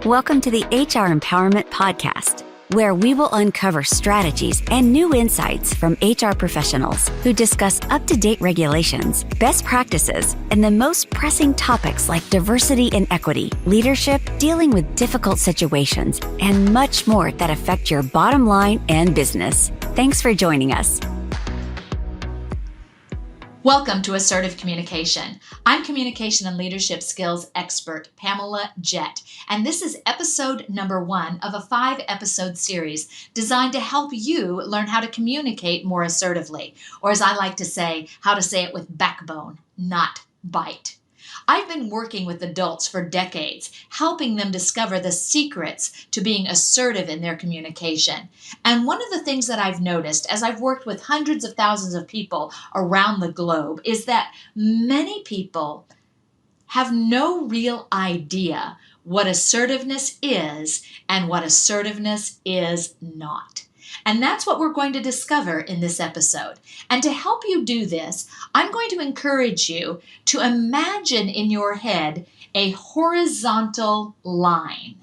Welcome to the HR Empowerment Podcast, where we will uncover strategies and new insights from HR professionals who discuss up-to-date regulations, best practices, and the most pressing topics like diversity and equity, leadership, dealing with difficult situations, and much more that affect your bottom line and business. Thanks for joining us. Welcome to Assertive Communication. I'm communication and leadership skills expert Pamela Jett, and this is episode number 1 of a 5-episode series designed to help you learn how to communicate more assertively, or as I like to say, how to say it with backbone, not bite. I've been working with adults for decades, helping them discover the secrets to being assertive in their communication. And one of the things that I've noticed as I've worked with hundreds of thousands of people around the globe is that many people have no real idea what assertiveness is and what assertiveness is not. And that's what we're going to discover in this episode. And to help you do this, I'm going to encourage you to imagine in your head a horizontal line.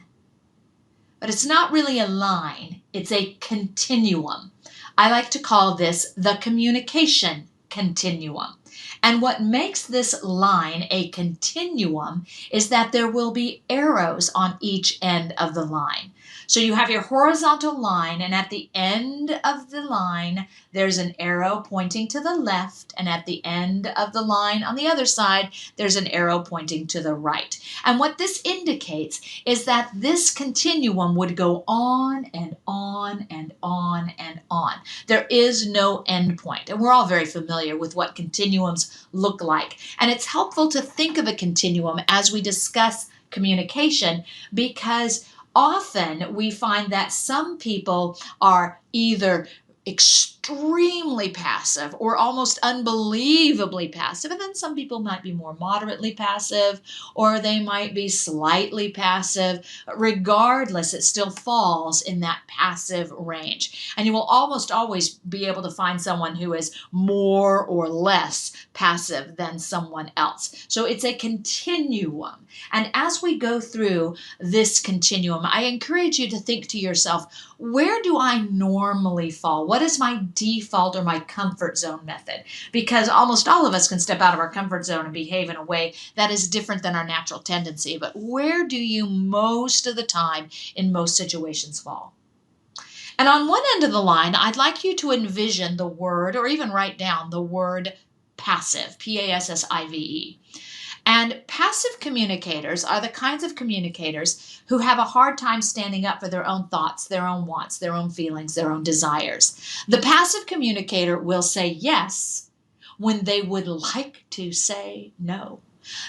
But it's not really a line, it's a continuum. I like to call this the communication continuum. And what makes this line a continuum is that there will be arrows on each end of the line. So you have your horizontal line, and at the end of the line, there's an arrow pointing to the left, and at the end of the line on the other side, there's an arrow pointing to the right. And what this indicates is that this continuum would go on and on and on and on. There is no end point, and we're all very familiar with what continuums look like. And it's helpful to think of a continuum as we discuss communication, because often we find that some people are either extremely passive or almost unbelievably passive, and then some people might be more moderately passive, or they might be slightly passive. Regardless, it still falls in that passive range. And you will almost always be able to find someone who is more or less passive than someone else. So it's a continuum. And as we go through this continuum, I encourage you to think to yourself, where do I normally fall? What is my default or my comfort zone method? Because almost all of us can step out of our comfort zone and behave in a way that is different than our natural tendency. But where do you most of the time in most situations fall? And on one end of the line, I'd like you to envision the word, or even write down the word passive, P-A-S-S-I-V-E. And passive communicators are the kinds of communicators who have a hard time standing up for their own thoughts, their own wants, their own feelings, their own desires. The passive communicator will say yes when they would like to say no.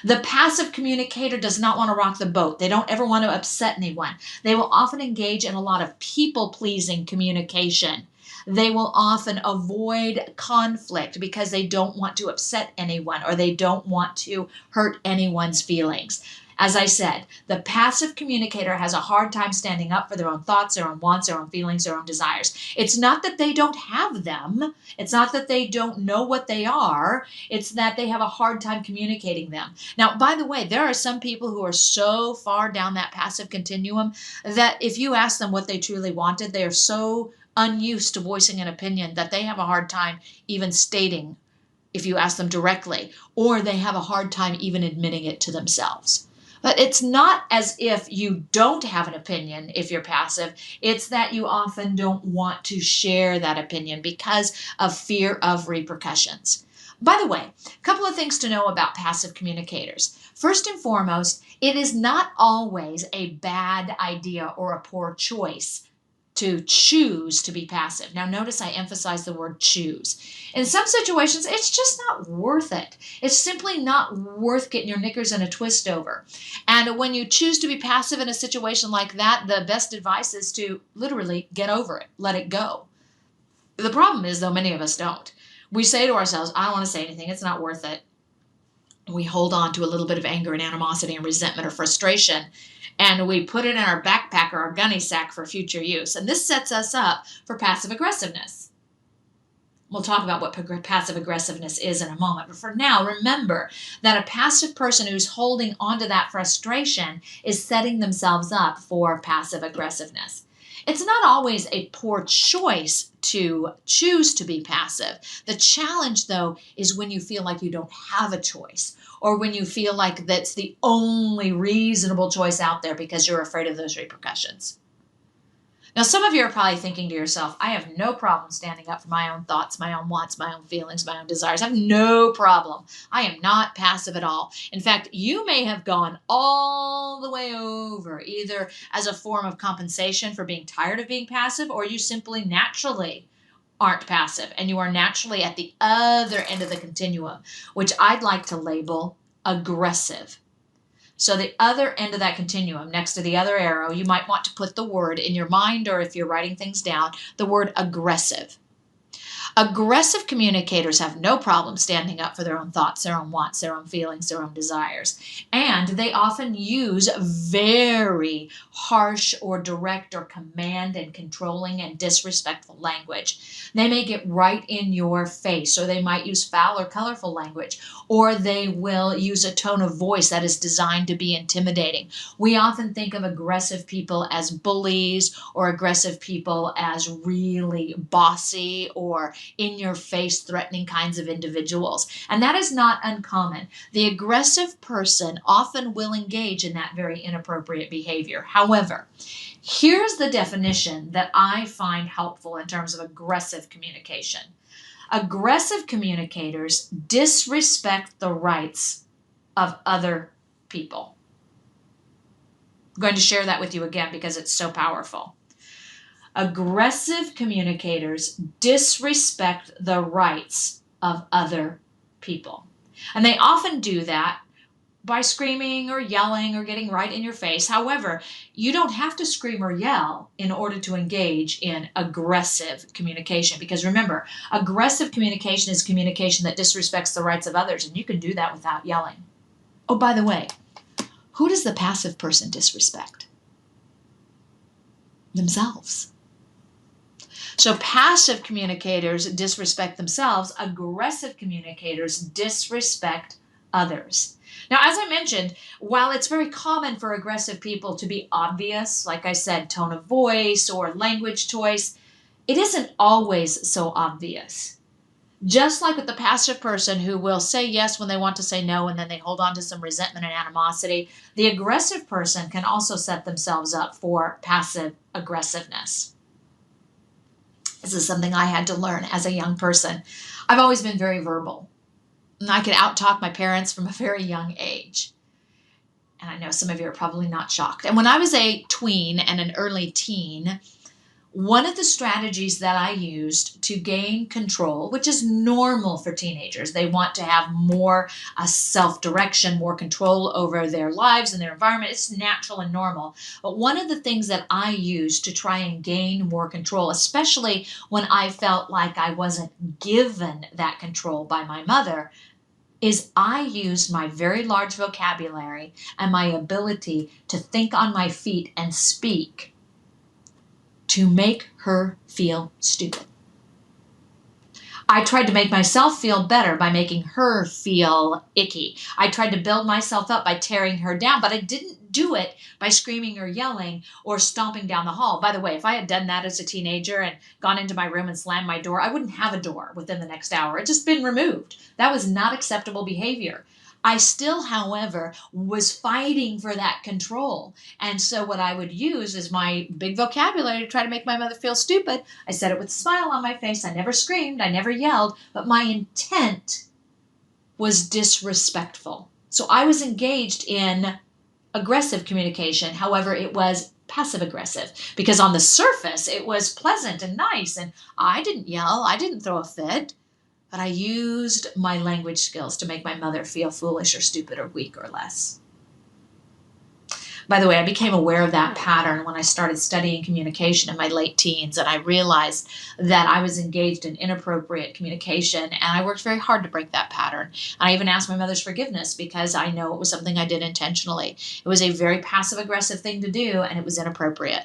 The passive communicator does not want to rock the boat. They don't ever want to upset anyone. They will often engage in a lot of people-pleasing communication. They will often avoid conflict because they don't want to upset anyone, or they don't want to hurt anyone's feelings. As I said, the passive communicator has a hard time standing up for their own thoughts, their own wants, their own feelings, their own desires. It's not that they don't have them. It's not that they don't know what they are. It's that they have a hard time communicating them. Now, by the way, there are some people who are so far down that passive continuum that if you ask them what they truly wanted, they are so unused to voicing an opinion that they have a hard time even stating if you ask them directly, or they have a hard time even admitting it to themselves. But it's not as if you don't have an opinion if you're passive. It's that you often don't want to share that opinion because of fear of repercussions. By the way, a couple of things to know about passive communicators. First and foremost, it is not always a bad idea or a poor choice to choose to be passive. Now notice I emphasize the word choose. In some situations, it's just not worth it. It's simply not worth getting your knickers in a twist over. And when you choose to be passive in a situation like that, the best advice is to literally get over it, let it go. The problem is, though, many of us don't. We say to ourselves, I don't want to say anything, it's not worth it. We hold on to a little bit of anger and animosity and resentment or frustration, and we put it in our backpack or our gunny sack for future use. And this sets us up for passive aggressiveness. We'll talk about what passive aggressiveness is in a moment. But for now, remember that a passive person who's holding onto that frustration is setting themselves up for passive aggressiveness. It's not always a poor choice to choose to be passive. The challenge, though, is when you feel like you don't have a choice, or when you feel like that's the only reasonable choice out there because you're afraid of those repercussions. Now, some of you are probably thinking to yourself, I have no problem standing up for my own thoughts, my own wants, my own feelings, my own desires. I have no problem. I am not passive at all. In fact, you may have gone all the way over, either as a form of compensation for being tired of being passive, or you simply naturally aren't passive and you are naturally at the other end of the continuum, which I'd like to label aggressive. So the other end of that continuum, next to the other arrow, you might want to put the word in your mind, or if you're writing things down, the word aggressive. Aggressive communicators have no problem standing up for their own thoughts, their own wants, their own feelings, their own desires. And they often use very harsh or direct or command and controlling and disrespectful language. They may get right in your face, or they might use foul or colorful language, or they will use a tone of voice that is designed to be intimidating. We often think of aggressive people as bullies, or aggressive people as really bossy or in your face threatening kinds of individuals. And that is not uncommon. The aggressive person often will engage in that very inappropriate behavior. However, here's the definition that I find helpful in terms of aggressive communication. Aggressive communicators disrespect the rights of other people. I'm going to share that with you again because it's so powerful. Aggressive communicators disrespect the rights of other people. And they often do that by screaming or yelling or getting right in your face. However, you don't have to scream or yell in order to engage in aggressive communication. Because remember, aggressive communication is communication that disrespects the rights of others, and you can do that without yelling. Oh, by the way, who does the passive person disrespect? Themselves. So passive communicators disrespect themselves. Aggressive communicators disrespect others. Now, as I mentioned, while it's very common for aggressive people to be obvious, like I said, tone of voice or language choice, it isn't always so obvious. Just like with the passive person who will say yes when they want to say no, and then they hold on to some resentment and animosity, the aggressive person can also set themselves up for passive aggressiveness. This is something I had to learn as a young person. I've always been very verbal. And I could out-talk my parents from a very young age. And I know some of you are probably not shocked. And when I was a tween and an early teen, one of the strategies that I used to gain control, which is normal for teenagers, they want to have more self-direction, more control over their lives and their environment. It's natural and normal. But one of the things that I used to try and gain more control, especially when I felt like I wasn't given that control by my mother, is I used my very large vocabulary and my ability to think on my feet and speak to make her feel stupid. I tried to make myself feel better by making her feel icky. I tried to build myself up by tearing her down, but I didn't do it by screaming or yelling or stomping down the hall. By the way, if I had done that as a teenager and gone into my room and slammed my door, I wouldn't have a door within the next hour. It just been removed. That was not acceptable behavior. I still, however, was fighting for that control. And so what I would use is my big vocabulary to try to make my mother feel stupid. I said it with a smile on my face. I never screamed. I never yelled. But my intent was disrespectful. So I was engaged in aggressive communication. However, it was passive aggressive because on the surface, it was pleasant and nice. And I didn't yell. I didn't throw a fit. But I used my language skills to make my mother feel foolish or stupid or weak or less. By the way, I became aware of that pattern when I started studying communication in my late teens, and I realized that I was engaged in inappropriate communication, and I worked very hard to break that pattern. And I even asked my mother's forgiveness because I know it was something I did intentionally. It was a very passive-aggressive thing to do, and it was inappropriate.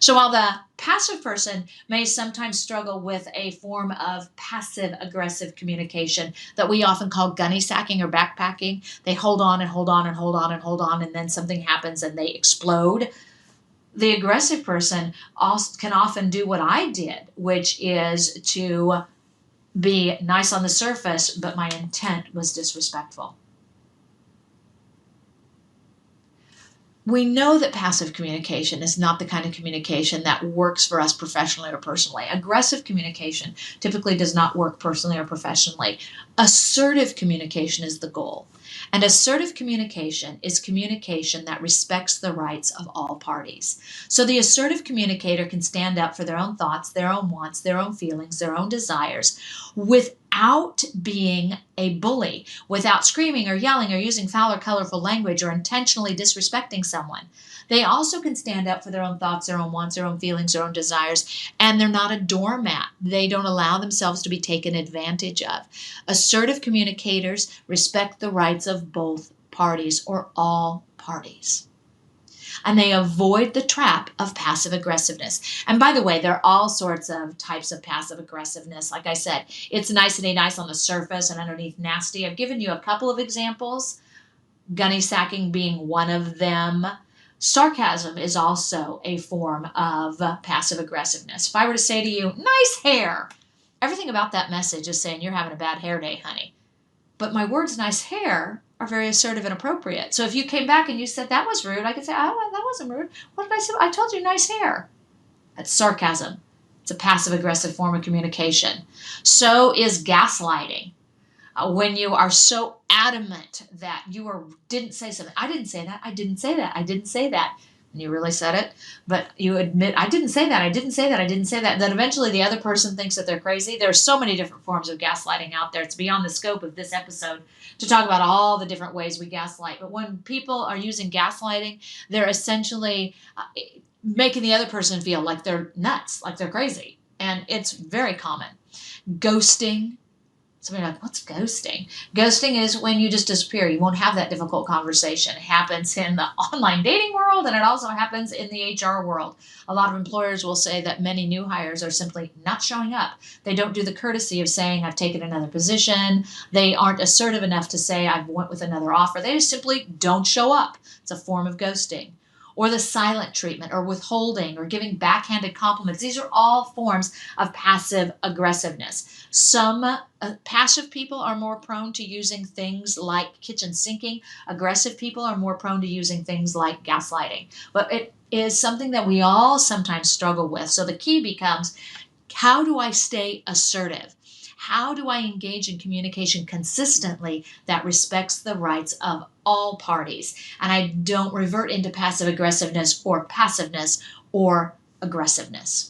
So while the passive person may sometimes struggle with a form of passive aggressive communication that we often call gunny sacking or backpacking, they hold on and hold on and hold on and hold on, and then something happens and they explode. The aggressive person also can often do what I did, which is to be nice on the surface, but my intent was disrespectful. We know that passive communication is not the kind of communication that works for us professionally or personally. Aggressive communication typically does not work personally or professionally. Assertive communication is the goal. And assertive communication is communication that respects the rights of all parties. So the assertive communicator can stand up for their own thoughts, their own wants, their own feelings, their own desires, without being a bully, without screaming or yelling or using foul or colorful language or intentionally disrespecting someone. They also can stand up for their own thoughts, their own wants, their own feelings, their own desires, and they're not a doormat. They don't allow themselves to be taken advantage of. Assertive communicators respect the rights of both parties or all parties. And they avoid the trap of passive aggressiveness. And by the way, there are all sorts of types of passive aggressiveness. Like I said, it's nice on the surface and underneath nasty. I've given you a couple of examples, gunny sacking being one of them. Sarcasm is also a form of passive aggressiveness. If I were to say to you, nice hair, everything about that message is saying you're having a bad hair day, honey. But my words nice hair are very assertive and appropriate. So if you came back and you said that was rude, I could say, oh, that wasn't rude. What did I say? I told you nice hair. That's sarcasm. It's a passive aggressive form of communication. So is gaslighting. When you are so adamant that didn't say something. I didn't say that. I didn't say that. I didn't say that. And you really said it, but you admit, I didn't say that. I didn't say that. I didn't say that. Then eventually the other person thinks that they're crazy. There are so many different forms of gaslighting out there. It's beyond the scope of this episode to talk about all the different ways we gaslight. But when people are using gaslighting, they're essentially making the other person feel like they're nuts, like they're crazy. And it's very common. Ghosting. Somebody like, what's ghosting? Ghosting is when you just disappear. You won't have that difficult conversation. It happens in the online dating world, and it also happens in the HR world. A lot of employers will say that many new hires are simply not showing up. They don't do the courtesy of saying, I've taken another position. They aren't assertive enough to say, I've went with another offer. They just simply don't show up. It's a form of ghosting. Or the silent treatment, or withholding, or giving backhanded compliments. These are all forms of passive aggressiveness. Some passive people are more prone to using things like kitchen sinking. Aggressive people are more prone to using things like gaslighting. But it is something that we all sometimes struggle with. So the key becomes, how do I stay assertive? How do I engage in communication consistently that respects the rights of all parties? And I don't revert into passive aggressiveness or passiveness or aggressiveness.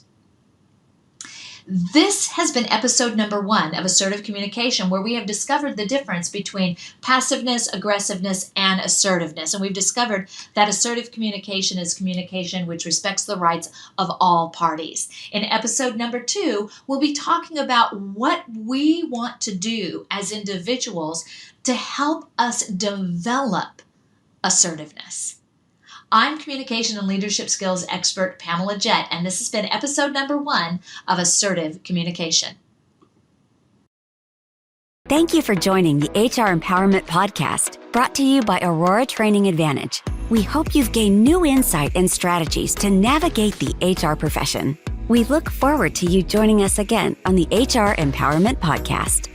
This has been episode number 1 of Assertive Communication, where we have discovered the difference between passiveness, aggressiveness, and assertiveness. And we've discovered that assertive communication is communication which respects the rights of all parties. In episode number 2, we'll be talking about what we want to do as individuals to help us develop assertiveness. I'm communication and leadership skills expert Pamela Jett, and this has been episode number 1 of Assertive Communication. Thank you for joining the HR Empowerment Podcast, brought to you by Aurora Training Advantage. We hope you've gained new insight and strategies to navigate the HR profession. We look forward to you joining us again on the HR Empowerment Podcast.